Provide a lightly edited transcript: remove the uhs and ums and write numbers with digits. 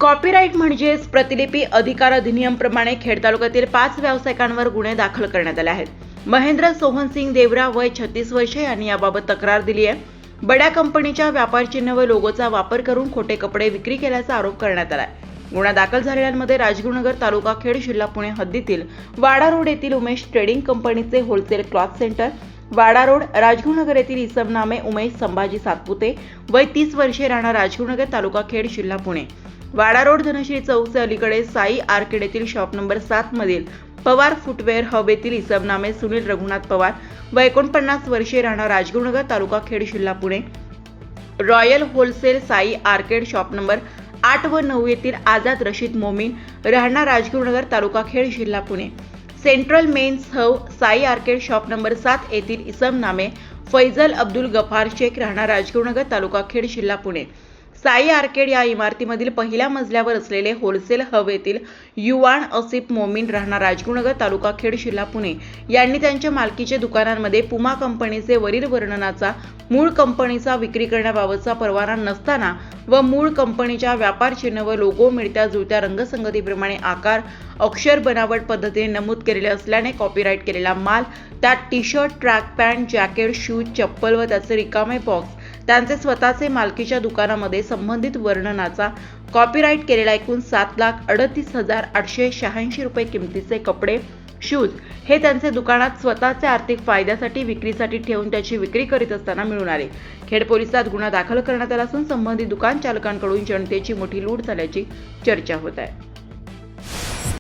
Copyright म्हणजेच प्रतिलिपी अधिकार अधिनियमप्रमाणे खेड तालुक्यातील 5 व्यावसायिकांवर गुन्हे दाखल करण्यात आले आहेत. महेंद्र सोहन सिंग देवरा वय 36 वर्षे यांनी याबाबत तक्रार दिली आहे. बड्या कंपनीच्या व्यापार चिन्ह व लोगोचा वापर करून खोटे कपडे विक्री केल्याचा आरोप करण्यात आला आहे. गुन्हा दाखल झालेल्यांमध्ये राजगुरुनगर तालुका खेड जिल्हा पुणे हद्दीतील वाडा रोड येथील उमेश ट्रेडिंग कंपनीचे होलसेल क्लॉथ सेंटर, वाडा रोड राजगुरुनगर येथील इसम नामे उमेश संभाजी सातपुते वय 30 वर्षे राहणार राजगुरुनगर तालुका खेड जिल्हा पुणे, वाडा रोड धनश्री चौकचे अलीकडे साई आर्केड येथील शॉप नंबर 7 मधील पवार फुटवेअर हब येथील इसम नामे सुनील रघुनाथ पवार व 49 वर्षे राहणार राजगुरुनगर तालुका खेड जिल्हा Pune, royal wholesale Sai arcade shop number 8 व 9 येथील आझाद रशीद मोमीन राहणार राजगुरुनगर तालुका खेड जिल्हा Pune, central men's hub Sai arcade shop number 7 येथील इसम नामे फैजल अब्दुल गफार शेख राहणार राजगुरुनगर तालुका खेड जिल्हा पुणे, साई आर्केड या इमारतीमधील पहिल्या मजल्यावर असलेले होलसेल हब येथील युवान असिफ मोमीन राहणार राजगुरुनगर तालुका खेड जिल्हा पुणे यांनी त्यांच्या मालकीच्या दुकानांमध्ये पुमा कंपनीचे वरील वर्णनाचा मूळ कंपनीचा विक्री करण्याबाबतचा परवाना नसताना व मूळ कंपनीच्या व्यापार चिन्ह व लोगो मिळत्या जुळत्या रंगसंगतीप्रमाणे आकार अक्षर बनावट पद्धतीने नमूद केलेले असल्याने कॉपीराइट केलेला माल, त्यात T shirt, track pant, jacket, shoes, चप्पल व त्याचे रिकामे बॉक्स त्यांचे स्वतःचे मालकीच्या दुकानामध्ये संबंधित वर्णनाचा कॉपीराइट केलेला एकूण 7,38,886 रुपये किमतीचे कपडे, शूज हे त्यांचे दुकानात स्वतःचे आर्थिक फायद्यासाठी विक्रीसाठी ठेवून त्याची विक्री करीत असताना मिळून आले. खेड पोलिसात गुन्हा दाखल करण्यात आला असून संबंधित दुकान चालकांकडून जनतेची मोठी लूट झाल्याची चर्चा होत आहे.